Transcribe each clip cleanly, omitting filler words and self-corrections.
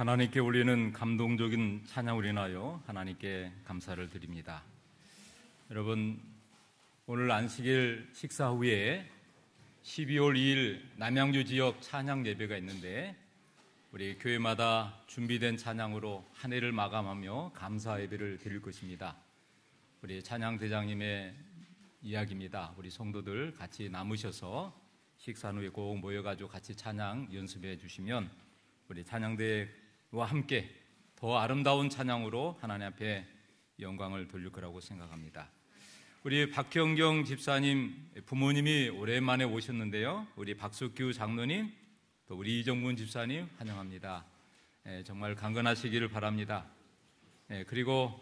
하나님께 올리는 감동적인 찬양을 인하여 하나님께 감사를 드립니다. 여러분, 오늘 안식일 식사 후에 12월 2일 남양주 지역 찬양 예배가 있는데 우리 교회마다 준비된 찬양으로 한 해를 마감하며 감사 예배를 드릴 것입니다. 우리 찬양 대장님의 이야기입니다. 우리 성도들 같이 남으셔서 식사 후에 꼭 모여가지고 같이 찬양 연습해 주시면 우리 찬양대와 함께 더 아름다운 찬양으로 하나님 앞에 영광을 돌릴 거라고 생각합니다. 우리 박형경 집사님 부모님이 오랜만에 오셨는데요. 우리 박석규 장로님, 또 우리 이정문 집사님 환영합니다. 정말 강건하시기를 바랍니다. 그리고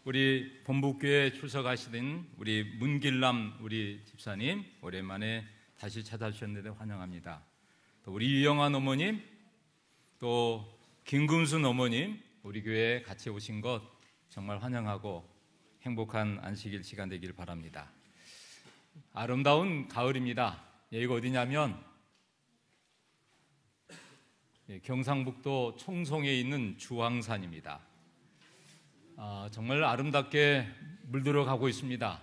우리 본북교회 출석하시던 우리 문길남 우리 집사님 오랜만에 다시 찾아주셨는데 환영합니다. 또 우리 이영환 어머님, 또 김금순 어머님 우리 교회에 같이 오신 것 정말 환영하고 행복한 안식일 시간 되기를 바랍니다. 아름다운 가을입니다. 여기가 어디냐면 경상북도 청송에 있는 주황산입니다. 정말 아름답게 물들어 가고 있습니다.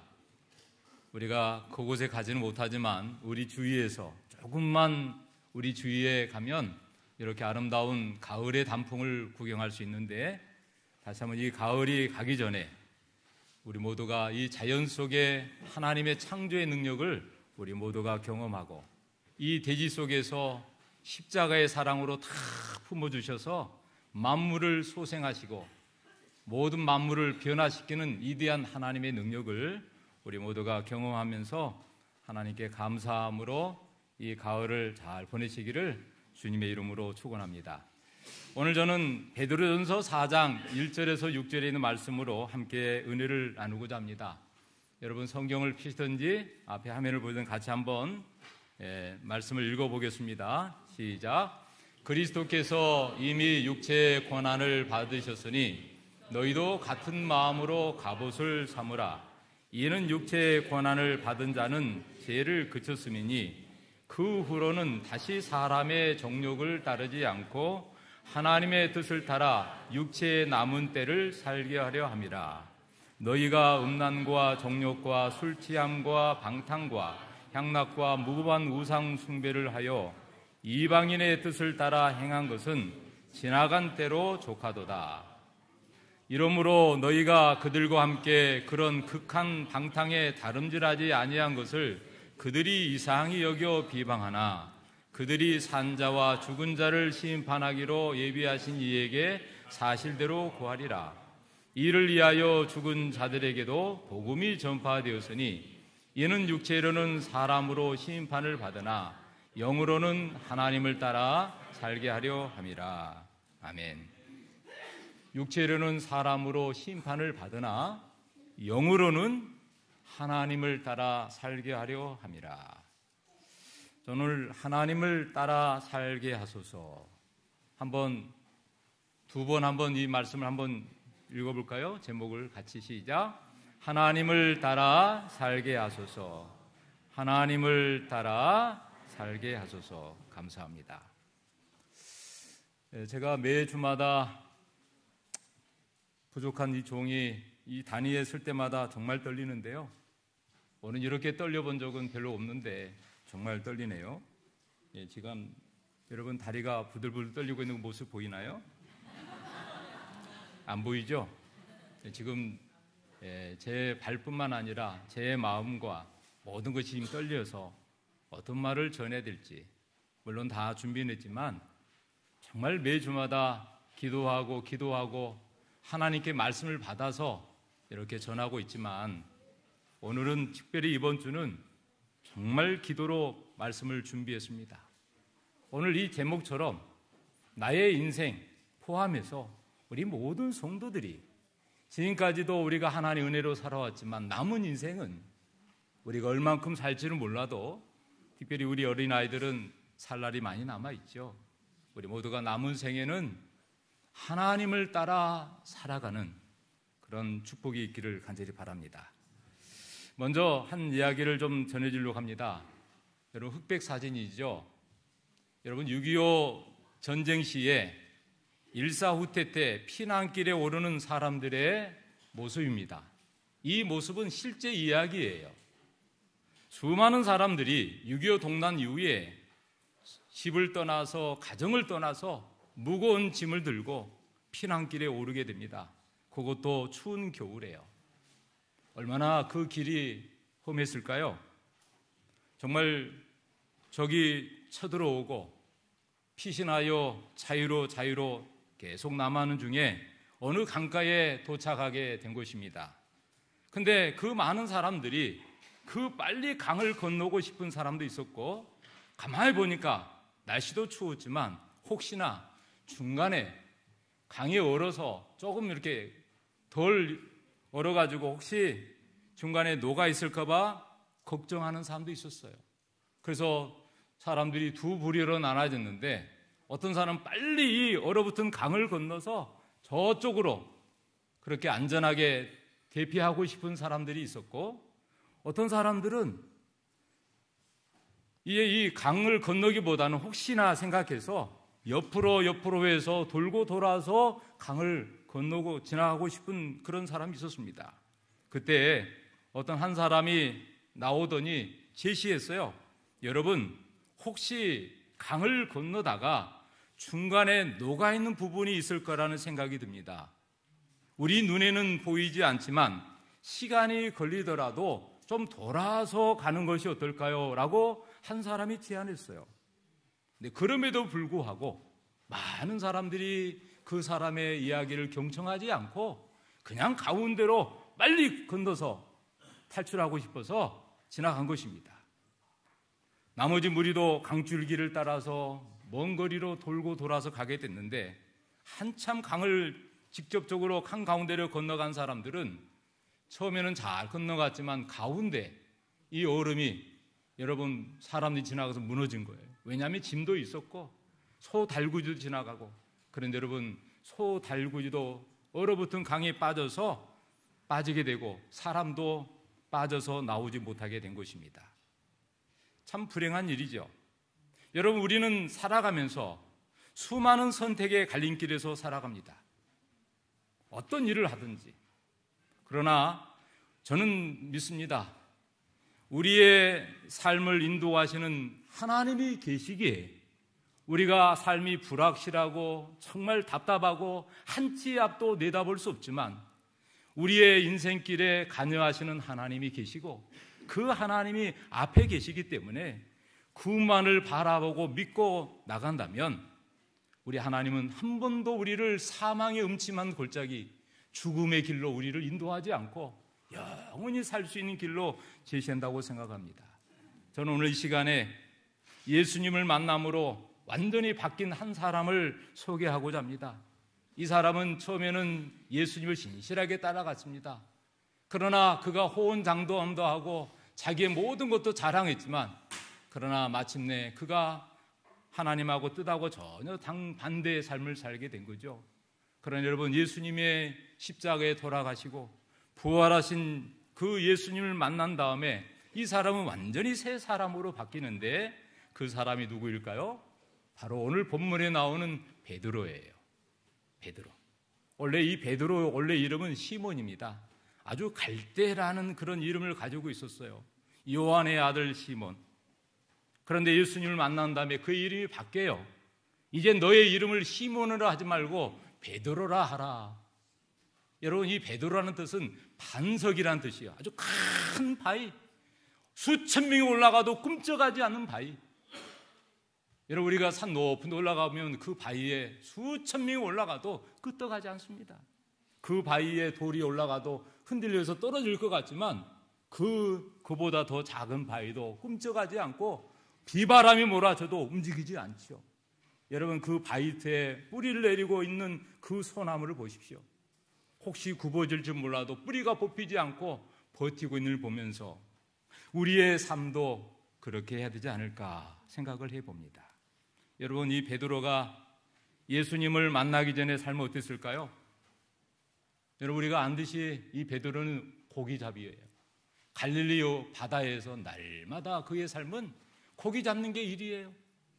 우리가 그곳에 가지는 못하지만 우리 주위에서 조금만 우리 주위에 가면 이렇게 아름다운 가을의 단풍을 구경할 수 있는데, 다시 한번 이 가을이 가기 전에 우리 모두가 이 자연 속에 하나님의 창조의 능력을 우리 모두가 경험하고 이 대지 속에서 십자가의 사랑으로 다 품어주셔서 만물을 소생하시고 모든 만물을 변화시키는 위대한 하나님의 능력을 우리 모두가 경험하면서 하나님께 감사함으로 이 가을을 잘 보내시기를 주님의 이름으로 축원합니다. 오늘 저는 베드로전서 4장 1절에서 6절에 있는 말씀으로 함께 은혜를 나누고자 합니다. 여러분 성경을 펴시든지 앞에 화면을 보든 같이 한번 말씀을 읽어보겠습니다. 시작. 그리스도께서 이미 육체의 권한을 받으셨으니 너희도 같은 마음으로 갑옷을 삼으라. 이는 육체의 권한을 받은 자는 죄를 그쳤음이니 그 후로는 다시 사람의 정욕을 따르지 않고 하나님의 뜻을 따라 육체의 남은 때를 살게 하려 함이라. 너희가 음란과 정욕과 술취함과 방탕과 향락과 무고한 우상 숭배를 하여 이방인의 뜻을 따라 행한 것은 지나간 때로 족하도다. 이러므로 너희가 그들과 함께 그런 극한 방탕에 다름질하지 아니한 것을 그들이 이상히 여겨 비방하나 그들이 산 자와 죽은 자를 심판하기로 예비하신 이에게 사실대로 구하리라. 이를 위하여 죽은 자들에게도 복음이 전파되었으니 이는 육체로는 사람으로 심판을 받으나 영으로는 하나님을 따라 살게 하려 함이라. 아멘. 육체로는 사람으로 심판을 받으나 영으로는 하나님을 따라 살게 하려 함이라. 오늘 하나님을 따라 살게 하소서. 두 번 한번 이 말씀을 한번 읽어볼까요? 제목을 같이 시작. 하나님을 따라 살게 하소서. 하나님을 따라 살게 하소서. 감사합니다. 제가 매 주마다 부족한 이 종이 이 단위에 쓸 때마다 정말 떨리는데요. 오늘 이렇게 떨려본 적은 별로 없는데 정말 떨리네요. 지금 여러분 다리가 부들부들 떨리고 있는 모습 보이나요? 안 보이죠? 지금 제 발뿐만 아니라 제 마음과 모든 것이 지금 떨려서 어떤 말을 전해야 될지 물론 다 준비는 했지만 정말 매주마다 기도하고 하나님께 말씀을 받아서 이렇게 전하고 있지만 오늘은 특별히 이번 주는 정말 기도로 말씀을 준비했습니다. 오늘 이 제목처럼 나의 인생 포함해서 우리 모든 성도들이 지금까지도 우리가 하나님의 은혜로 살아왔지만 남은 인생은 우리가 얼만큼 살지는 몰라도 특별히 우리 어린아이들은 살 날이 많이 남아있죠. 우리 모두가 남은 생에는 하나님을 따라 살아가는 그런 축복이 있기를 간절히 바랍니다. 먼저 한 이야기를 좀 전해주려고 합니다. 여러분 흑백 사진이죠. 여러분 6.25 전쟁 시에 일사후퇴 피난길에 오르는 사람들의 모습입니다. 이 모습은 실제 이야기예요. 수많은 사람들이 6.25 동란 이후에 집을 떠나서 가정을 떠나서 무거운 짐을 들고 피난길에 오르게 됩니다. 그것도 추운 겨울에요. 얼마나 그 길이 험했을까요? 정말 적이 쳐들어오고 피신하여 자유로 계속 남하는 중에 어느 강가에 도착하게 된 것입니다. 근데 그 많은 사람들이 그 빨리 강을 건너고 싶은 사람도 있었고, 가만히 보니까 날씨도 추웠지만 혹시나 중간에 강이 얼어서 조금 이렇게 덜 얼어가지고 혹시 중간에 녹아 있을까 봐 걱정하는 사람도 있었어요. 그래서 사람들이 두 부류로 나눠졌는데, 어떤 사람은 빨리 이 얼어붙은 강을 건너서 저쪽으로 그렇게 안전하게 대피하고 싶은 사람들이 있었고, 어떤 사람들은 이 강을 건너기보다는 혹시나 생각해서 옆으로 해서 돌고 돌아서 강을 건너고 지나가고 싶은 그런 사람이 있었습니다. 그때 어떤 한 사람이 나오더니 제시했어요. 여러분, 혹시 강을 건너다가 중간에 녹아있는 부분이 있을 거라는 생각이 듭니다. 우리 눈에는 보이지 않지만 시간이 걸리더라도 좀 돌아서 가는 것이 어떨까요? 라고 한 사람이 제안했어요. 근데 그럼에도 불구하고 많은 사람들이 그 사람의 이야기를 경청하지 않고 그냥 가운데로 빨리 건너서 탈출하고 싶어서 지나간 것입니다. 나머지 무리도 강줄기를 따라서 먼 거리로 돌고 돌아서 가게 됐는데, 한참 강을 직접적으로 강 가운데로 건너간 사람들은 처음에는 잘 건너갔지만 가운데 이 얼음이, 여러분, 사람들이 지나가서 무너진 거예요. 왜냐하면 짐도 있었고 소 달구지도 지나가고. 그런데 여러분, 소 달구지도 얼어붙은 강에 빠지게 되고 사람도 빠져서 나오지 못하게 된 것입니다. 참 불행한 일이죠. 여러분, 우리는 살아가면서 수많은 선택의 갈림길에서 살아갑니다. 어떤 일을 하든지. 그러나 저는 믿습니다. 우리의 삶을 인도하시는 하나님이 계시기에 우리가 삶이 불확실하고 정말 답답하고 한 치 앞도 내다볼 수 없지만 우리의 인생길에 관여하시는 하나님이 계시고 그 하나님이 앞에 계시기 때문에 그분만을 바라보고 믿고 나간다면 우리 하나님은 한 번도 우리를 사망의 음침한 골짜기, 죽음의 길로 우리를 인도하지 않고 영원히 살 수 있는 길로 제시한다고 생각합니다. 저는 오늘 이 시간에 예수님을 만남으로 완전히 바뀐 한 사람을 소개하고자 합니다. 이 사람은 처음에는 예수님을 신실하게 따라갔습니다. 그러나 그가 호언장담도 하고 자기의 모든 것도 자랑했지만, 그러나 마침내 그가 하나님하고 뜻하고 전혀 반대의 삶을 살게 된 거죠. 그러나 여러분, 예수님의 십자가에 돌아가시고 부활하신 그 예수님을 만난 다음에 이 사람은 완전히 새 사람으로 바뀌는데, 그 사람이 누구일까요? 바로 오늘 본문에 나오는 베드로예요. 베드로. 원래 이 베드로 원래 이름은 시몬입니다. 아주 갈대라는 그런 이름을 가지고 있었어요. 요한의 아들 시몬. 그런데 예수님을 만난 다음에 그 이름이 바뀌어요. 이제 너의 이름을 시몬으로 하지 말고 베드로라 하라. 여러분, 이 베드로라는 뜻은 반석이라는 뜻이에요. 아주 큰 바위, 수천 명이 올라가도 꿈쩍하지 않는 바위. 여러분, 우리가 산 높은 데 올라가면 그 바위에 수천 명이 올라가도 끄떡하지 않습니다. 그 바위에 돌이 올라가도 흔들려서 떨어질 것 같지만 그보다 더 작은 바위도 꿈쩍하지 않고 비바람이 몰아쳐도 움직이지 않죠. 여러분, 그 바위트에 뿌리를 내리고 있는 그 소나무를 보십시오. 혹시 굽어질지 몰라도 뿌리가 뽑히지 않고 버티고 있는 걸 보면서 우리의 삶도 그렇게 해야 되지 않을까 생각을 해봅니다. 여러분, 이 베드로가 예수님을 만나기 전에 삶은 어땠을까요? 여러분, 우리가 안듯이 이 베드로는 고기잡이예요. 갈릴리 바다에서 날마다 그의 삶은 고기 잡는 게 일이에요.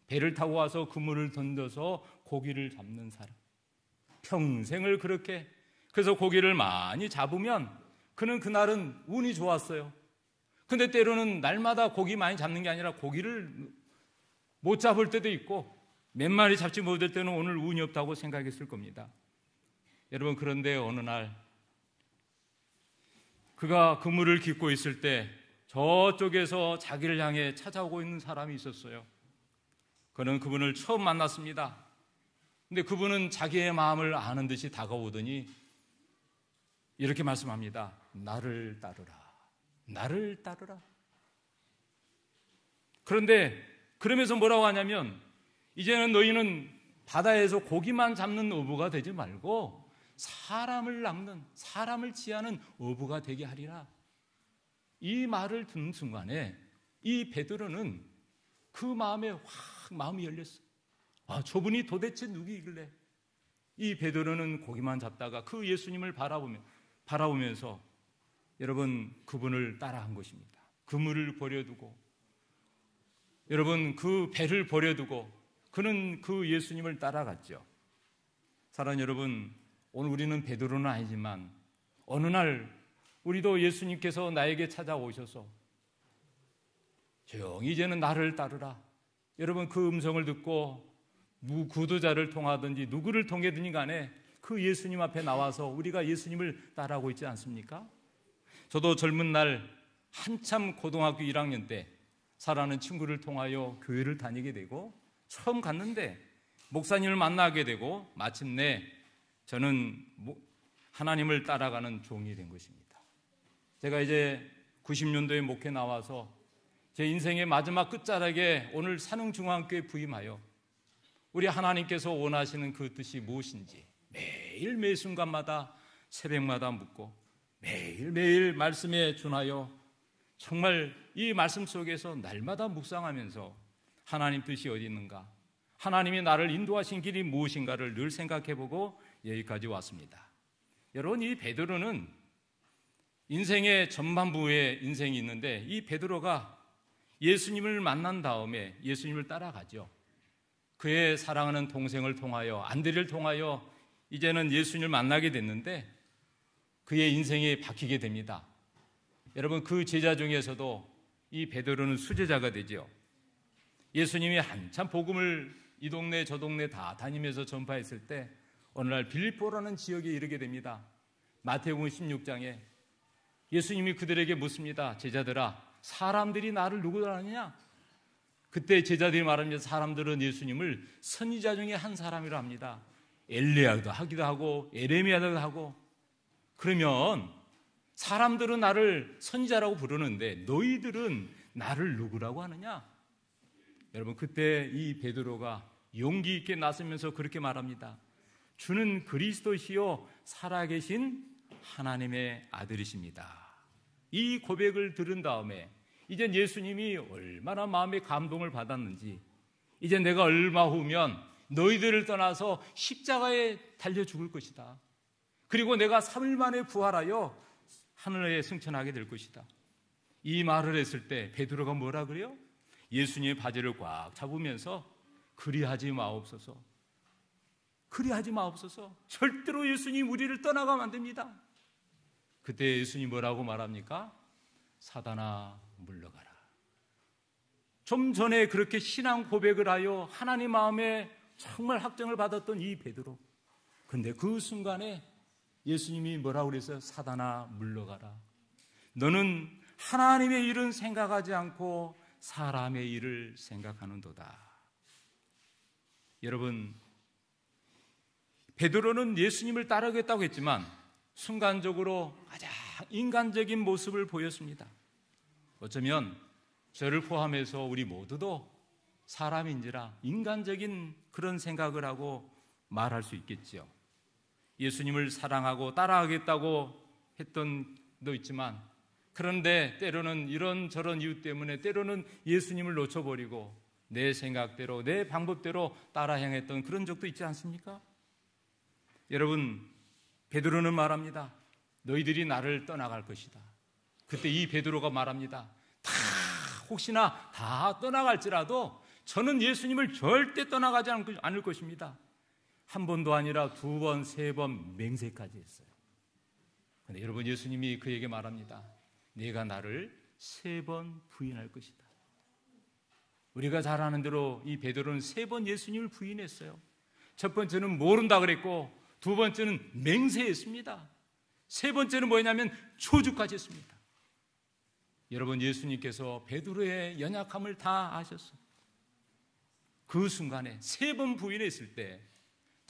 배를 타고 와서 그물을 던져서 고기를 잡는 사람. 평생을 그렇게. 그래서 고기를 많이 잡으면 그는 그날은 운이 좋았어요. 근데 때로는 날마다 고기 많이 잡는 게 아니라 고기를 못 잡을 때도 있고 몇 마리 잡지 못할 때는 오늘 운이 없다고 생각했을 겁니다. 여러분, 그런데 어느 날 그가 그물을 깃고 있을 때 저쪽에서 자기를 향해 찾아오고 있는 사람이 있었어요. 그는 그분을 처음 만났습니다. 근데 그분은 자기의 마음을 아는 듯이 다가오더니 이렇게 말씀합니다. 나를 따르라. 나를 따르라. 그런데 그러면서 뭐라고 하냐면 이제는 너희는 바다에서 고기만 잡는 어부가 되지 말고 사람을 낚는, 사람을 취하는 어부가 되게 하리라. 이 말을 듣는 순간에 이 베드로는 그 마음에 확 마음이 열렸어요. 아, 저분이 도대체 누구이길래? 이 베드로는 고기만 잡다가 그 예수님을 바라보면서 여러분 그분을 따라한 것입니다. 그물을 버려두고 여러분 그 배를 버려두고 그는 그 예수님을 따라갔죠. 사랑하는 여러분, 오늘 우리는 베드로는 아니지만 어느 날 우리도 예수님께서 나에게 찾아오셔서 조용히 이제는 나를 따르라. 여러분 그 음성을 듣고 구두자를 통하든지 누구를 통해든지 간에 그 예수님 앞에 나와서 우리가 예수님을 따라하고 있지 않습니까? 저도 젊은 날 한참 고등학교 1학년 때 사랑하는 친구를 통하여 교회를 다니게 되고 처음 갔는데 목사님을 만나게 되고 마침내 저는 하나님을 따라가는 종이 된 것입니다. 제가 이제 90년도에 목회 나와서 제 인생의 마지막 끝자락에 오늘 산흥중앙교회에 부임하여 우리 하나님께서 원하시는 그 뜻이 무엇인지 매일 매 순간마다 새벽마다 묻고 매일매일 말씀에 준하여 정말 이 말씀 속에서 날마다 묵상하면서 하나님 뜻이 어디 있는가, 하나님이 나를 인도하신 길이 무엇인가를 늘 생각해보고 여기까지 왔습니다. 여러분, 이 베드로는 인생의 전반부에 인생이 있는데 이 베드로가 예수님을 만난 다음에 예수님을 따라가죠. 그의 사랑하는 동생을 통하여 안드레를 통하여 이제는 예수님을 만나게 됐는데 그의 인생이 바뀌게 됩니다. 여러분 그 제자 중에서도 이 베드로는 수제자가 되죠. 예수님이 한참 복음을 이 동네 저 동네 다 다니면서 전파했을 때 어느 날 빌립보라는 지역에 이르게 됩니다. 마태복음 16장에 예수님이 그들에게 묻습니다. 제자들아, 사람들이 나를 누구라 하느냐? 그때 제자들이 말합니다. 사람들은 예수님을 선지자 중에 한 사람이라 합니다. 엘리야도 하기도 하고 에레미야도 하고. 그러면 사람들은 나를 선지자라고 부르는데 너희들은 나를 누구라고 하느냐? 여러분 그때 이 베드로가 용기 있게 나서면서 그렇게 말합니다. 주는 그리스도시요 살아계신 하나님의 아들이십니다. 이 고백을 들은 다음에 이제 예수님이 얼마나 마음의 감동을 받았는지 이제 내가 얼마 후면 너희들을 떠나서 십자가에 달려 죽을 것이다. 그리고 내가 3일 만에 부활하여 하늘에 승천하게 될 것이다. 이 말을 했을 때 베드로가 뭐라 그래요? 예수님의 바지를 꽉 잡으면서 그리하지 마옵소서. 그리하지 마옵소서. 절대로 예수님 우리를 떠나가면 안 됩니다. 그때 예수님 뭐라고 말합니까? 사단아 물러가라. 좀 전에 그렇게 신앙 고백을 하여 하나님 마음에 정말 확정을 받았던 이 베드로. 근데 그 순간에 예수님이 뭐라고 그랬어요? 사단아 물러가라. 너는 하나님의 일은 생각하지 않고 사람의 일을 생각하는도다. 여러분, 베드로는 예수님을 따르겠다고 했지만 순간적으로 가장 인간적인 모습을 보였습니다. 어쩌면 저를 포함해서 우리 모두도 사람인지라 인간적인 그런 생각을 하고 말할 수 있겠지요. 예수님을 사랑하고 따라가겠다고 했던 도 있지만 그런데 때로는 이런저런 이유 때문에 때로는 예수님을 놓쳐버리고 내 생각대로 내 방법대로 따라 행했던 그런 적도 있지 않습니까? 여러분, 베드로는 말합니다. 너희들이 나를 떠나갈 것이다. 그때 이 베드로가 말합니다. 혹시나 다 떠나갈지라도 저는 예수님을 절대 떠나가지 않을 것입니다. 한 번도 아니라 두 번, 세 번 맹세까지 했어요. 그런데 여러분, 예수님이 그에게 말합니다. 네가 나를 세 번 부인할 것이다. 우리가 잘 아는 대로 이 베드로는 세 번 예수님을 부인했어요. 첫 번째는 모른다 그랬고, 두 번째는 맹세했습니다. 세 번째는 뭐냐면 초주까지 했습니다. 여러분, 예수님께서 베드로의 연약함을 다 아셨어요. 그 순간에 세 번 부인했을 때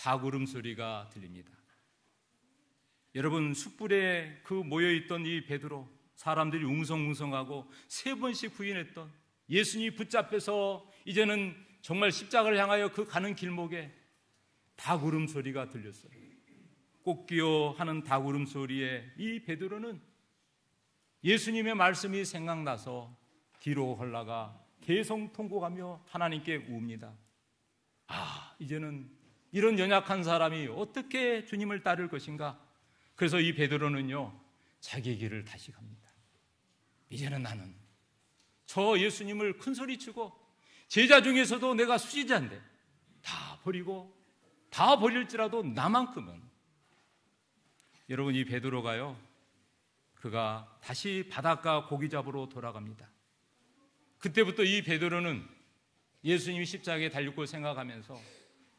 닭 울음소리가 들립니다. 여러분, 숯불에 그 모여있던 이 베드로, 사람들이 웅성웅성하고 세 번씩 부인했던 예수님이 붙잡혀서 이제는 정말 십자가를 향하여 그 가는 길목에 닭 울음소리가 들렸어요. 꽃기어 하는 닭 울음소리에 이 베드로는 예수님의 말씀이 생각나서 뒤로 흘러가 계속 통곡하며 하나님께 웁니다. 이제는 이런 연약한 사람이 어떻게 주님을 따를 것인가? 그래서 이 베드로는요, 자기 길을 다시 갑니다. 이제는 나는 저 예수님을 큰 소리치고 제자 중에서도 내가 수지자인데 다 버리고 다 버릴지라도 나만큼은. 여러분, 이 베드로가요, 그가 다시 바닷가 고기 잡으러 돌아갑니다. 그때부터 이 베드로는 예수님이 십자가에 달릴 걸 생각하면서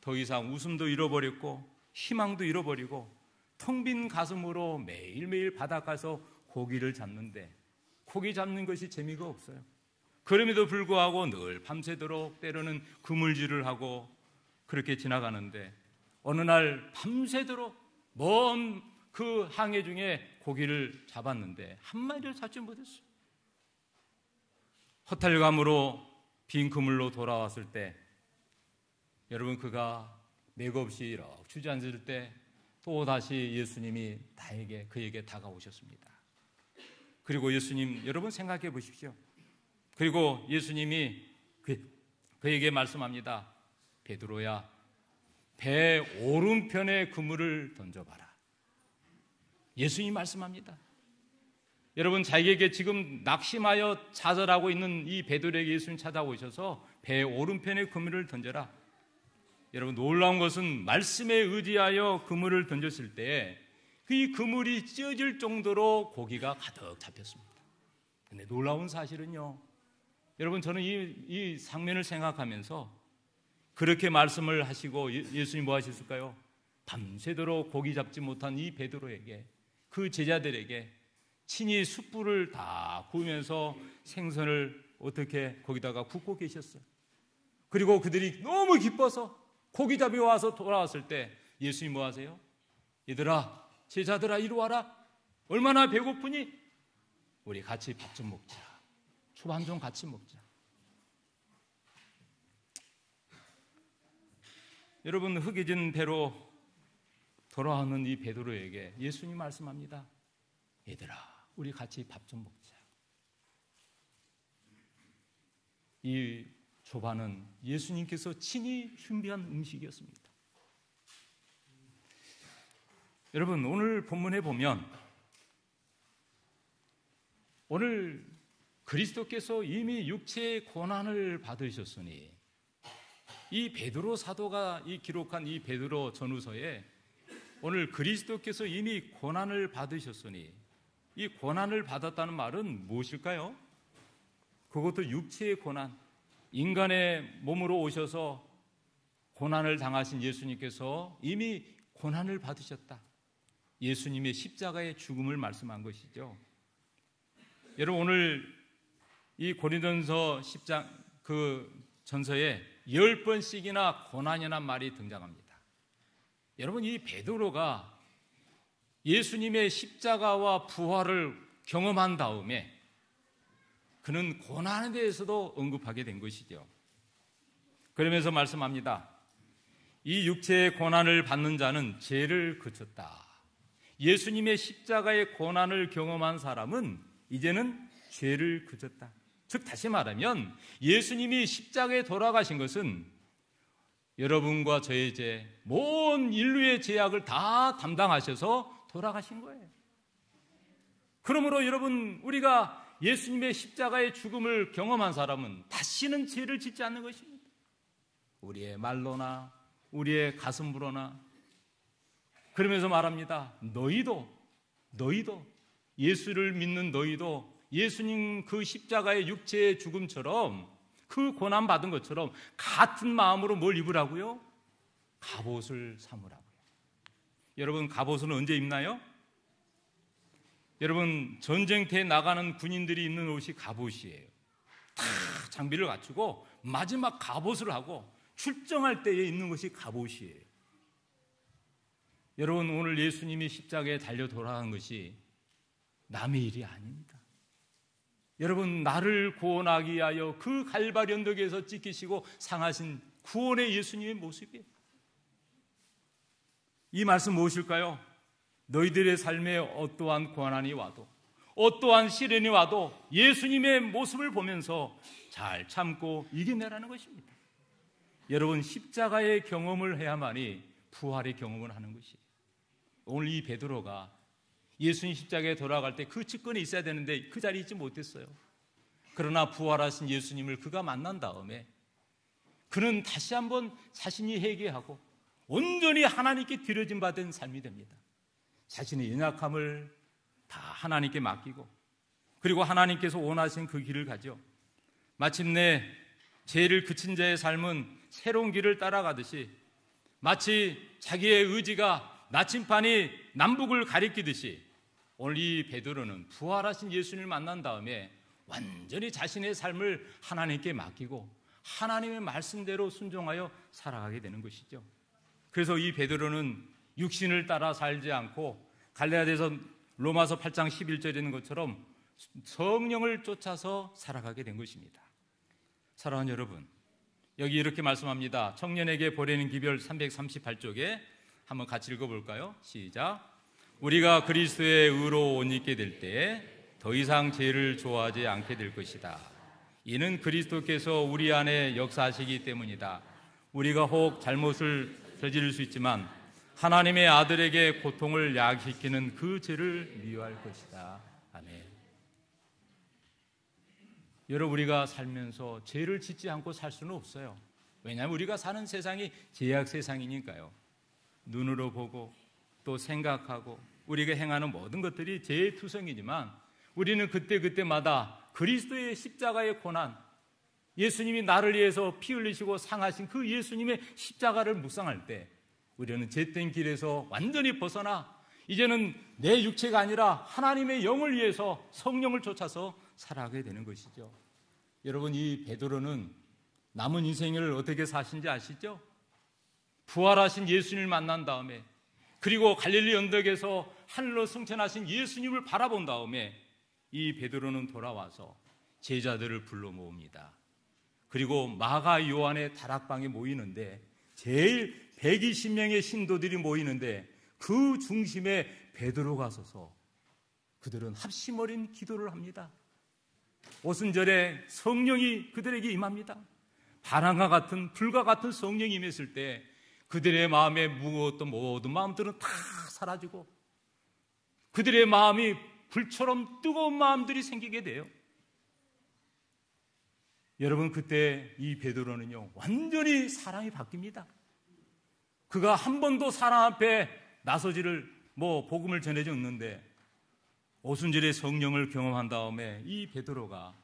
더 이상 웃음도 잃어버렸고 희망도 잃어버리고 텅 빈 가슴으로 매일매일 바닷가에서 고기를 잡는데 고기 잡는 것이 재미가 없어요. 그럼에도 불구하고 늘 밤새도록 때로는 그물질을 하고 그렇게 지나가는데 어느 날 밤새도록 먼 그 항해 중에 고기를 잡았는데 한 마리를 잡지 못했어요. 허탈감으로 빈 그물로 돌아왔을 때, 여러분, 그가 맥없이 이렇게 주저앉을 때 또다시 예수님이 그에게 다가오셨습니다. 그리고 예수님, 여러분 생각해 보십시오. 그리고 예수님이 그에게 말씀합니다. 베드로야, 배 오른편에 그물을 던져봐라. 예수님이 말씀합니다. 여러분, 자기에게 지금 낙심하여 좌절하고 있는 이 베드로에게 예수님 찾아오셔서 배 오른편에 그물을 던져라. 여러분, 놀라운 것은 말씀에 의지하여 그물을 던졌을 때 그 그물이 찢어질 정도로 고기가 가득 잡혔습니다. 그런데 놀라운 사실은요, 여러분, 저는 이 장면을 생각하면서 그렇게 말씀을 하시고 예수님이 뭐 하셨을까요? 밤새도록 고기 잡지 못한 이 베드로에게, 그 제자들에게 친히 숯불을 다 구우면서 생선을 어떻게 거기다가 굽고 계셨어요. 그리고 그들이 너무 기뻐서 고기잡이 와서 돌아왔을 때 예수님이 뭐 하세요? 얘들아, 제자들아, 이리 와라. 얼마나 배고프니? 우리 같이 밥 좀 먹자. 초밥 좀 같이 먹자. 여러분, 흙이진 배로 돌아오는 이 베드로에게 예수님 말씀합니다. 얘들아, 우리 같이 밥 좀 먹자. 이 초밥은 예수님께서 친히 준비한 음식이었습니다. 여러분, 오늘 본문에 보면 오늘 그리스도께서 이미 육체의 고난을 받으셨으니, 이 베드로 사도가 기록한 이 베드로 전후서에 오늘 그리스도께서 이미 고난을 받으셨으니, 이 고난을 받았다는 말은 무엇일까요? 그것도 육체의 고난, 인간의 몸으로 오셔서 고난을 당하신 예수님께서 이미 고난을 받으셨다. 예수님의 십자가의 죽음을 말씀한 것이죠. 여러분, 오늘 이 고린도전서 10장 그 전서에 10번씩이나 고난이라는 말이 등장합니다. 여러분, 이 베드로가 예수님의 십자가와 부활을 경험한 다음에 그는 고난에 대해서도 언급하게 된 것이죠. 그러면서 말씀합니다. 이 육체의 고난을 받는 자는 죄를 그쳤다. 예수님의 십자가의 고난을 경험한 사람은 이제는 죄를 그쳤다. 즉, 다시 말하면 예수님이 십자가에 돌아가신 것은 여러분과 저의 죄, 모든 인류의 죄악을 다 담당하셔서 돌아가신 거예요. 그러므로 여러분, 우리가 예수님의 십자가의 죽음을 경험한 사람은 다시는 죄를 짓지 않는 것입니다. 우리의 말로나 우리의 가슴 불어나 그러면서 말합니다. 너희도 예수를 믿는 너희도 예수님 그 십자가의 육체의 죽음처럼 그 고난 받은 것처럼 같은 마음으로 뭘 입으라고요? 갑옷을 삼으라고요. 여러분, 갑옷은 언제 입나요? 여러분, 전쟁터에 나가는 군인들이 입는 옷이 갑옷이에요. 다 장비를 갖추고 마지막 갑옷을 하고 출정할 때에 입는 것이 갑옷이에요. 여러분, 오늘 예수님이 십자가에 달려 돌아간 것이 남의 일이 아닙니다. 여러분, 나를 구원하기 위하여 그 갈바리 언덕에서 찢기시고 상하신 구원의 예수님의 모습이에요. 이 말씀 무엇일까요? 너희들의 삶에 어떠한 고난이 와도 어떠한 시련이 와도 예수님의 모습을 보면서 잘 참고 이겨내라는 것입니다. 여러분, 십자가의 경험을 해야만이 부활의 경험을 하는 것이에요. 오늘 이 베드로가 예수님 십자가에 돌아갈 때 그 측근에 있어야 되는데 그 자리에 있지 못했어요. 그러나 부활하신 예수님을 그가 만난 다음에 그는 다시 한번 자신이 회개하고 온전히 하나님께 드려진 바 된 삶이 됩니다. 자신의 연약함을 다 하나님께 맡기고 그리고 하나님께서 원하신 그 길을 가죠. 마침내 죄를 그친 자의 삶은 새로운 길을 따라가듯이 마치 자기의 의지가 나침반이 남북을 가리키듯이 오늘 이 베드로는 부활하신 예수님을 만난 다음에 완전히 자신의 삶을 하나님께 맡기고 하나님의 말씀대로 순종하여 살아가게 되는 것이죠. 그래서 이 베드로는 육신을 따라 살지 않고 갈라디아서 로마서 8장 11절에 있는 것처럼 성령을 쫓아서 살아가게 된 것입니다. 사랑하는 여러분, 여기 이렇게 말씀합니다. 청년에게 보내는 기별 338쪽에 한번 같이 읽어볼까요? 시작. 우리가 그리스도의 의로 옷 입게 될 때 더 이상 죄를 좋아하지 않게 될 것이다. 이는 그리스도께서 우리 안에 역사하시기 때문이다. 우리가 혹 잘못을 저지를 수 있지만 하나님의 아들에게 고통을 야기시키는 그 죄를 미워할 것이다. 아멘. 여러분, 우리가 살면서 죄를 짓지 않고 살 수는 없어요. 왜냐하면 우리가 사는 세상이 죄악 세상이니까요. 눈으로 보고 또 생각하고 우리가 행하는 모든 것들이 죄의 투성이지만 우리는 그때마다 그리스도의 십자가의 고난, 예수님이 나를 위해서 피 흘리시고 상하신 그 예수님의 십자가를 묵상할 때 우리는 죄된 길에서 완전히 벗어나 이제는 내 육체가 아니라 하나님의 영을 위해서 성령을 쫓아서 살아가게 되는 것이죠. 여러분, 이 베드로는 남은 인생을 어떻게 사신지 아시죠? 부활하신 예수님을 만난 다음에 그리고 갈릴리 언덕에서 하늘로 승천하신 예수님을 바라본 다음에 이 베드로는 돌아와서 제자들을 불러 모읍니다. 그리고 마가 요한의 다락방에 모이는데 제일 120명의 신도들이 모이는데 그 중심에 베드로가 서서 그들은 합심 어린 기도를 합니다. 오순절에 성령이 그들에게 임합니다. 바람과 같은 불과 같은 성령이 임했을 때 그들의 마음에 무엇도 모든 마음들은 다 사라지고 그들의 마음이 불처럼 뜨거운 마음들이 생기게 돼요. 여러분, 그때 이 베드로는요 완전히 사람이 바뀝니다. 그가 한 번도 사람 앞에 나서지를 복음을 전해지 않는데 오순절의 성령을 경험한 다음에 이 베드로가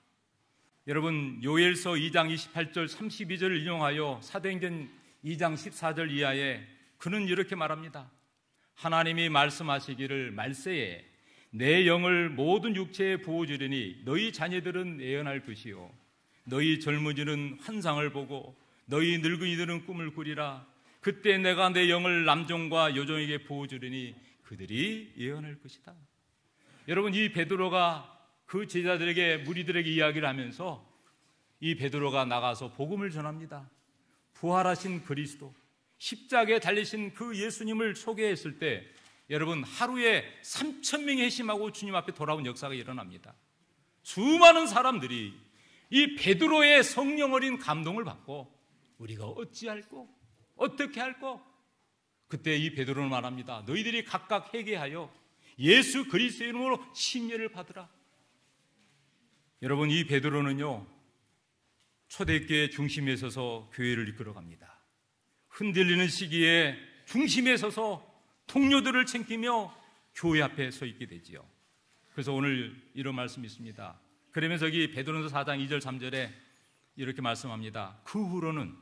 여러분 요엘서 2장 28절 32절을 인용하여 사도행전 2장 14절 이하에 그는 이렇게 말합니다. 하나님이 말씀하시기를 말세에 내 영을 모든 육체에 부어주리니 너희 자녀들은 예언할 것이요 너희 젊은이들은 환상을 보고 너희 늙은이들은 꿈을 꾸리라. 그때 내가 내 영을 남종과 여종에게 부어주리니 그들이 예언할 것이다. 여러분, 이 베드로가 그 제자들에게 무리들에게 이야기를 하면서 이 베드로가 나가서 복음을 전합니다. 부활하신 그리스도, 십자가에 달리신 그 예수님을 소개했을 때 여러분 하루에 3,000명이 회심하고 주님 앞에 돌아온 역사가 일어납니다. 수많은 사람들이 이 베드로의 성령 어린 감동을 받고 우리가 어찌할꼬 어떻게 할꼬 그때 이 베드로는 말합니다. 너희들이 각각 회개하여 예수 그리스도의 이름으로 침례를 받으라. 여러분, 이 베드로는요 초대교회 중심에 서서 교회를 이끌어갑니다. 흔들리는 시기에 중심에 서서 동료들을 챙기며 교회 앞에 서 있게 되지요. 그래서 오늘 이런 말씀이 있습니다. 그러면서 여기 베드로전서 4장 2절 3절에 이렇게 말씀합니다. 그 후로는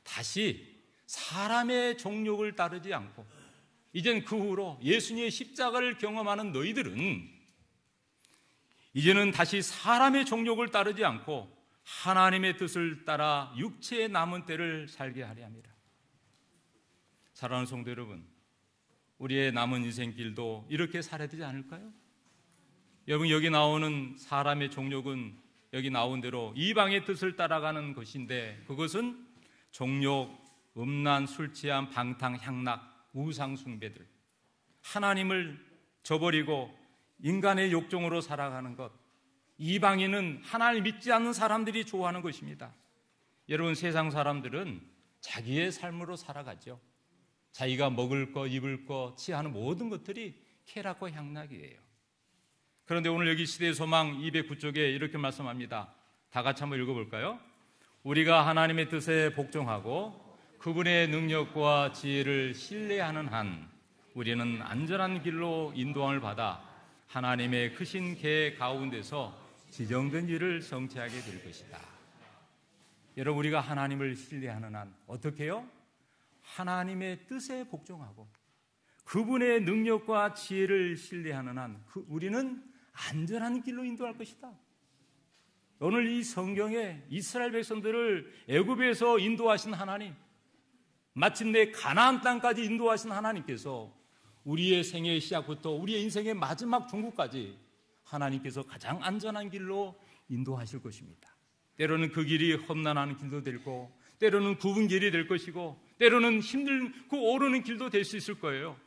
다시 사람의 정욕을 따르지 않고, 이젠 그 후로 예수님의 십자가를 경험하는 너희들은 이제는 다시 사람의 정욕을 따르지 않고 하나님의 뜻을 따라 육체의 남은 때를 살게 하려 합니다. 사랑하는 성도 여러분, 우리의 남은 인생길도 이렇게 살아야 되지 않을까요? 여러분, 여기 나오는 사람의 정욕은 여기 나온 대로 이방의 뜻을 따라가는 것인데, 그것은 정욕, 음란, 술 취함, 방탕, 향락, 우상 숭배들, 하나님을 저버리고 인간의 욕정으로 살아가는 것, 이방인은 하나님 믿지 않는 사람들이 좋아하는 것입니다. 여러분, 세상 사람들은 자기의 삶으로 살아가죠. 자기가 먹을 거, 입을 거, 취하는 모든 것들이 쾌락과 향락이에요. 그런데 오늘 여기 시대의 소망 209쪽에 이렇게 말씀합니다. 다 같이 한번 읽어볼까요? 우리가 하나님의 뜻에 복종하고 그분의 능력과 지혜를 신뢰하는 한 우리는 안전한 길로 인도함을 받아 하나님의 크신 계획 가운데서 지정된 일을 성취하게 될 것이다. 여러분, 우리가 하나님을 신뢰하는 한 어떻게 해요? 하나님의 뜻에 복종하고 그분의 능력과 지혜를 신뢰하는 한 우리는 안전한 길로 인도할 것이다. 오늘 이 성경에 이스라엘 백성들을 애굽에서 인도하신 하나님, 마침내 가나안 땅까지 인도하신 하나님께서 우리의 생애의 시작부터 우리의 인생의 마지막 종국까지 하나님께서 가장 안전한 길로 인도하실 것입니다. 때로는 그 길이 험난한 길도 되고, 때로는 굽은 길이 될 것이고, 때로는 힘들고 오르는 길도 될 수 있을 거예요.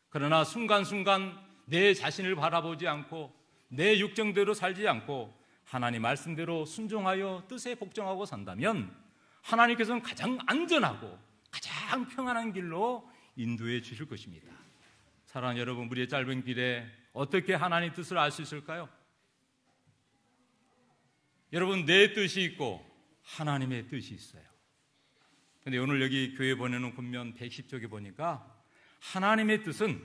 그러나 순간순간 내 자신을 바라보지 않고 내 육정대로 살지 않고 하나님 말씀대로 순종하여 뜻에 복종하고 산다면 하나님께서는 가장 안전하고 가장 평안한 길로 인도해 주실 것입니다. 사랑하는 여러분, 우리의 짧은 길에 어떻게 하나님 뜻을 알 수 있을까요? 여러분, 내 뜻이 있고 하나님의 뜻이 있어요. 그런데 오늘 여기 교회 보내는 권면 110쪽에 보니까 하나님의 뜻은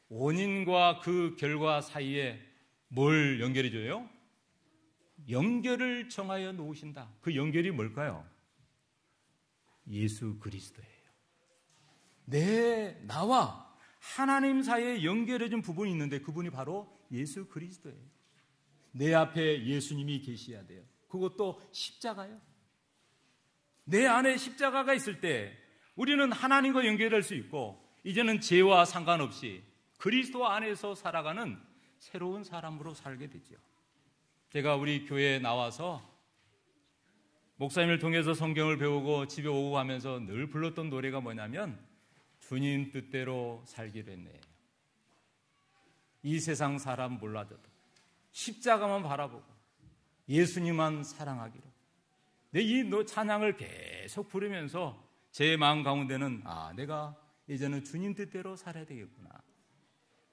원인과 그 결과 사이에 뭘 연결해 줘요? 연결을 정하여 놓으신다. 그 연결이 뭘까요? 예수 그리스도예요. 나와 하나님 사이에 연결해 준 부분이 있는데 그분이 바로 예수 그리스도예요. 내 앞에 예수님이 계셔야 돼요. 그것도 십자가요. 내 안에 십자가가 있을 때 우리는 하나님과 연결할 수 있고, 이제는 죄와 상관없이 그리스도 안에서 살아가는 새로운 사람으로 살게 되죠. 제가 우리 교회에 나와서 목사님을 통해서 성경을 배우고 집에 오고 하면서 늘 불렀던 노래가 뭐냐면 주님 뜻대로 살기로 했네. 이 세상 사람 몰라도 십자가만 바라보고 예수님만 사랑하기로. 이 찬양을 계속 부르면서 제 마음 가운데는 내가 이제는 주님 뜻대로 살아야 되겠구나.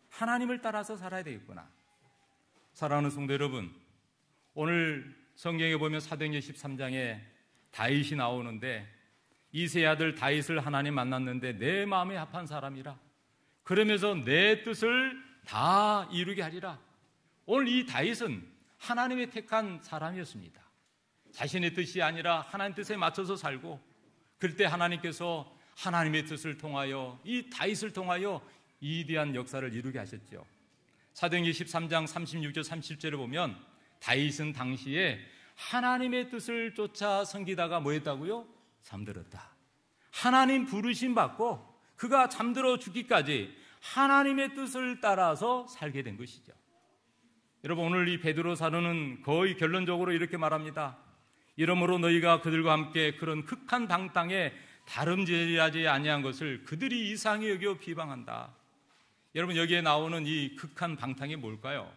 하나님을 따라서 살아야 되겠구나. 사랑하는 성도 여러분, 오늘 성경에 보면 사도행전 13장에 다윗이 나오는데 이새의 아들 다윗을 하나님 만났는데 내 마음에 합한 사람이라, 그러면서 내 뜻을 다 이루게 하리라. 오늘 이 다윗은 하나님의 택한 사람이었습니다. 자신의 뜻이 아니라 하나님 뜻에 맞춰서 살고, 그럴 때 하나님께서 하나님의 뜻을 통하여 이 다윗을 통하여 위대한 역사를 이루게 하셨죠. 사도행전 13장 36절 37절을 보면 다윗은 당시에 하나님의 뜻을 쫓아 섬기다가 뭐 했다고요? 잠들었다. 하나님 부르심 받고 그가 잠들어 죽기까지 하나님의 뜻을 따라서 살게 된 것이죠. 여러분, 오늘 이 베드로 사도는 거의 결론적으로 이렇게 말합니다. 이러므로 너희가 그들과 함께 그런 극한 방탕에 다름질하지 아니한 것을 그들이 이상히 여겨 비방한다. 여러분, 여기에 나오는 이 극한 방탕이 뭘까요?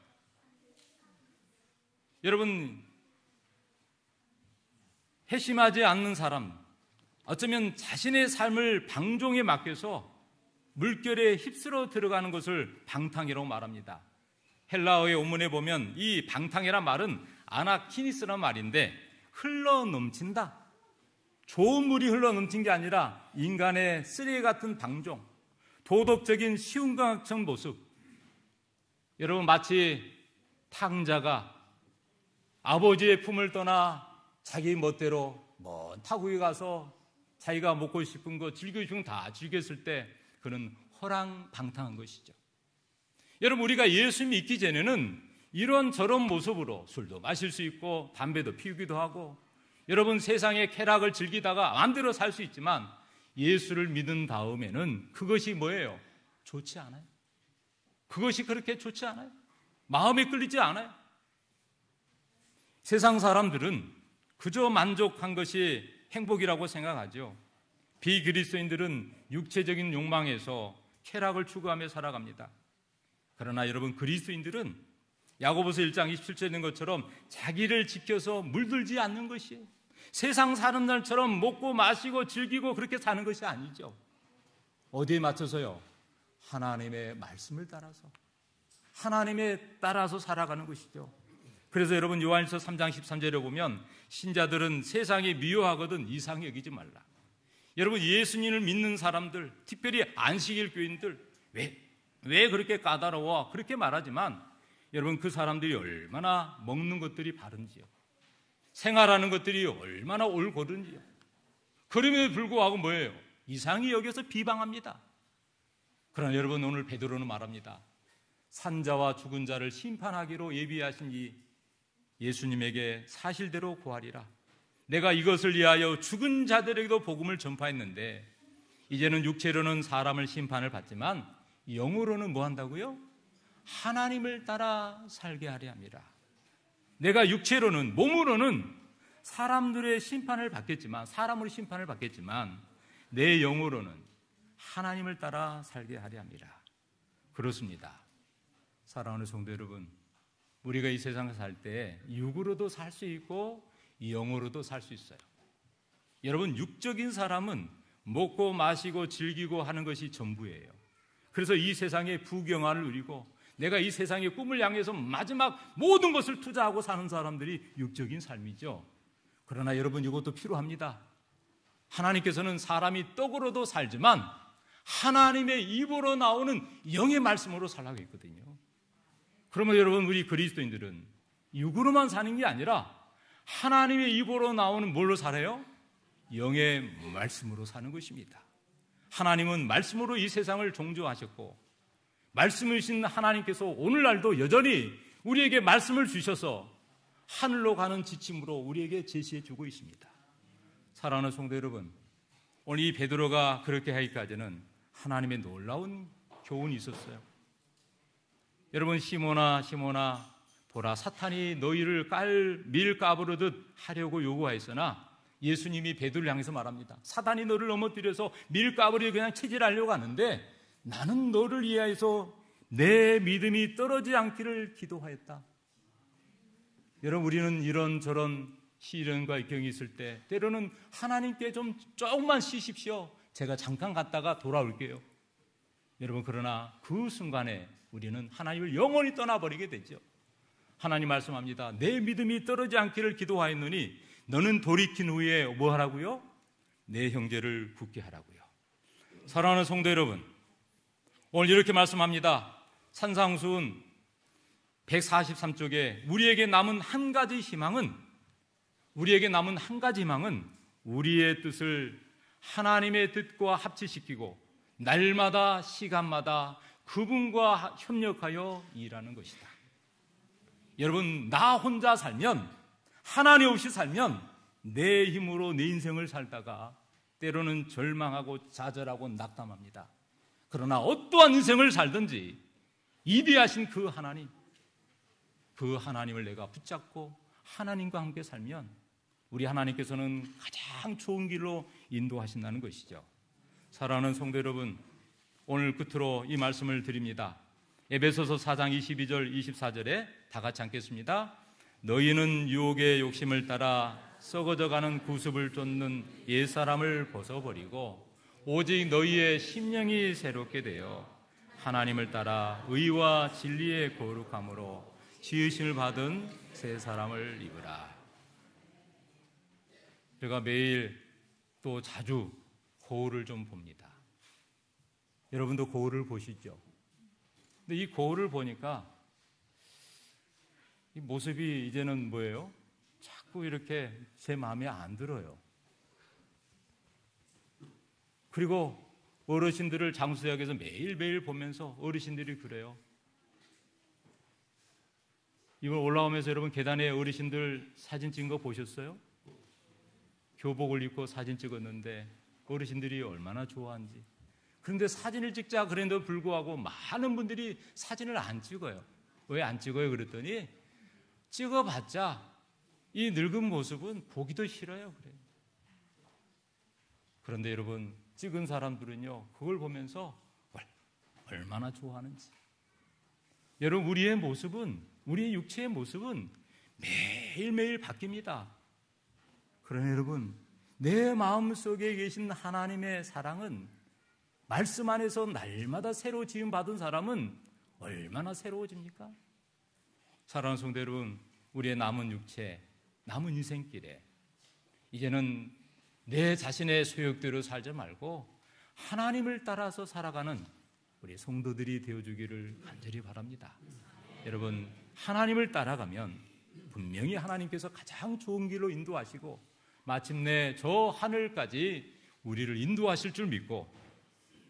여러분, 회심하지 않는 사람, 어쩌면 자신의 삶을 방종에 맡겨서 물결에 휩쓸어 들어가는 것을 방탕이라고 말합니다. 헬라어의 원문에 보면 이 방탕이란 말은 아나키니스란 말인데 흘러 넘친다. 좋은 물이 흘러넘친 게 아니라 인간의 쓰레기 같은 방종, 도덕적인 시운강학적 모습. 여러분, 마치 탕자가 아버지의 품을 떠나 자기 멋대로 먼 타국에 가서 자기가 먹고 싶은 거, 즐기고 싶은 거 다 즐겼을 때 그는 허랑방탕한 것이죠. 여러분, 우리가 예수 믿기 전에는 이런 저런 모습으로 술도 마실 수 있고 담배도 피우기도 하고, 여러분, 세상의 쾌락을 즐기다가 마음대로 살 수 있지만 예수를 믿은 다음에는 그것이 뭐예요? 좋지 않아요. 그것이 그렇게 좋지 않아요. 마음에 끌리지 않아요. 세상 사람들은 그저 만족한 것이 행복이라고 생각하죠. 비그리스도인들은 육체적인 욕망에서 쾌락을 추구하며 살아갑니다. 그러나 여러분, 그리스도인들은 야고보서 1장 27절에 있는 것처럼 자기를 지켜서 물들지 않는 것이에요. 세상 사는 날처럼 먹고 마시고 즐기고 그렇게 사는 것이 아니죠. 어디에 맞춰서요? 하나님의 말씀을 따라서, 하나님에 따라서 살아가는 것이죠. 그래서 여러분, 요한일서 3장 13절에 보면 신자들은 세상이 미워하거든 이상히 여기지 말라. 여러분, 예수님을 믿는 사람들, 특별히 안식일 교인들, 왜 그렇게 까다로워? 그렇게 말하지만 여러분, 그 사람들이 얼마나 먹는 것들이 바른지요, 생활하는 것들이 얼마나 옳고른지요. 그럼에도 불구하고 뭐예요? 이상히 여기서 비방합니다. 그러나 여러분, 오늘 베드로는 말합니다. 산자와 죽은 자를 심판하기로 예비하신 이 예수님에게 사실대로 구하리라. 내가 이것을 위하여 죽은 자들에게도 복음을 전파했는데 이제는 육체로는 사람을 심판을 받지만 영으로는 뭐 한다고요? 하나님을 따라 살게 하려 함이라. 내가 육체로는, 몸으로는 사람들의 심판을 받겠지만, 사람으로 심판을 받겠지만 내 영으로는 하나님을 따라 살게 하려 함이라. 그렇습니다. 사랑하는 성도 여러분, 우리가 이 세상에 살 때 육으로도 살 수 있고 영으로도 살 수 있어요. 여러분, 육적인 사람은 먹고 마시고 즐기고 하는 것이 전부예요. 그래서 이 세상의 부경화를 누리고 내가 이 세상의 꿈을 향해서 마지막 모든 것을 투자하고 사는 사람들이 육적인 삶이죠. 그러나 여러분, 이것도 필요합니다. 하나님께서는 사람이 떡으로도 살지만 하나님의 입으로 나오는 영의 말씀으로 살라고 했거든요. 그러면 여러분, 우리 그리스도인들은 육으로만 사는 게 아니라 하나님의 입으로 나오는 뭘로 살아요? 영의 말씀으로 사는 것입니다. 하나님은 말씀으로 이 세상을 종조하셨고, 말씀이신 하나님께서 오늘날도 여전히 우리에게 말씀을 주셔서 하늘로 가는 지침으로 우리에게 제시해 주고 있습니다. 사랑하는 성도 여러분, 오늘 이 베드로가 그렇게 하기까지는 하나님의 놀라운 교훈이 있었어요. 여러분, 시몬아 보라, 사탄이 너희를 밀 까부르듯 하려고 요구하였으나 예수님이 베드로를 향해서 말합니다. 사탄이 너를 넘어뜨려서 밀 까부르게 그냥 체질하려고 하는데 나는 너를 위하여서 내 믿음이 떨어지지 않기를 기도하였다. 여러분, 우리는 이런저런 시련과 경이 있을 때 때로는 하나님께 조금만 쉬십시오, 제가 잠깐 갔다가 돌아올게요. 여러분, 그러나 그 순간에 우리는 하나님을 영원히 떠나버리게 되죠. 하나님 말씀합니다. 내 믿음이 떨어지지 않기를 기도하였느니 너는 돌이킨 후에 뭐 하라고요? 내 형제를 굳게 하라고요. 사랑하는 성도 여러분, 오늘 이렇게 말씀합니다. 산상수훈 143쪽에 우리에게 남은 한 가지 희망은 우리의 뜻을 하나님의 뜻과 합치시키고 날마다 시간마다 그분과 협력하여 일하는 것이다. 여러분, 나 혼자 살면, 하나님 없이 살면 내 힘으로 내 인생을 살다가 때로는 절망하고 좌절하고 낙담합니다. 그러나 어떠한 인생을 살든지 이대하신 그 하나님을 내가 붙잡고 하나님과 함께 살면 우리 하나님께서는 가장 좋은 길로 인도하신다는 것이죠. 사랑하는 성도 여러분, 오늘 끝으로 이 말씀을 드립니다. 에베소서 4장 22절 24절에 다 같이 읽겠습니다. 너희는 유혹의 욕심을 따라 썩어져가는 구습을 쫓는 옛사람을 벗어버리고 오직 너희의 심령이 새롭게 되어 하나님을 따라 의와 진리의 거룩함으로 지으심을 받은 새 사람을 입으라. 제가 매일 또 자주 거울을 좀 봅니다. 여러분도 거울을 보시죠? 근데 이 거울을 보니까 이 모습이 이제는 뭐예요? 자꾸 이렇게 제 마음에 안 들어요. 그리고 어르신들을 장수역에서 매일매일 보면서 어르신들이 그래요. 이번 올라오면서 여러분 계단에 어르신들 사진 찍은 거 보셨어요? 교복을 입고 사진 찍었는데 어르신들이 얼마나 좋아하는지. 그런데 사진을 찍자 그랬는데도 불구하고 많은 분들이 사진을 안 찍어요. 왜 안 찍어요? 그랬더니 찍어봤자 이 늙은 모습은 보기도 싫어요. 그래요. 그런데 여러분 찍은 사람들은요 그걸 보면서 얼마나 좋아하는지. 여러분 우리의 모습은, 우리의 육체의 모습은 매일매일 바뀝니다. 그러나 여러분 내 마음속에 계신 하나님의 사랑은 말씀 안에서 날마다 새로 지음 받은 사람은 얼마나 새로워집니까? 사랑하는 성도 여러분, 우리의 남은 육체, 남은 인생길에 이제는 내 자신의 소욕대로 살지 말고 하나님을 따라서 살아가는 우리 성도들이 되어주기를 간절히 바랍니다. 여러분 하나님을 따라가면 분명히 하나님께서 가장 좋은 길로 인도하시고 마침내 저 하늘까지 우리를 인도하실 줄 믿고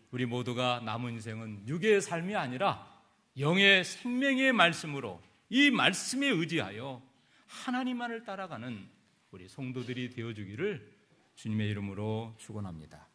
우리 모두가 남은 인생은 육의 삶이 아니라 영의 생명의 말씀으로 이 말씀에 의지하여 하나님만을 따라가는 우리 성도들이 되어주기를 주님의 이름으로 축원합니다.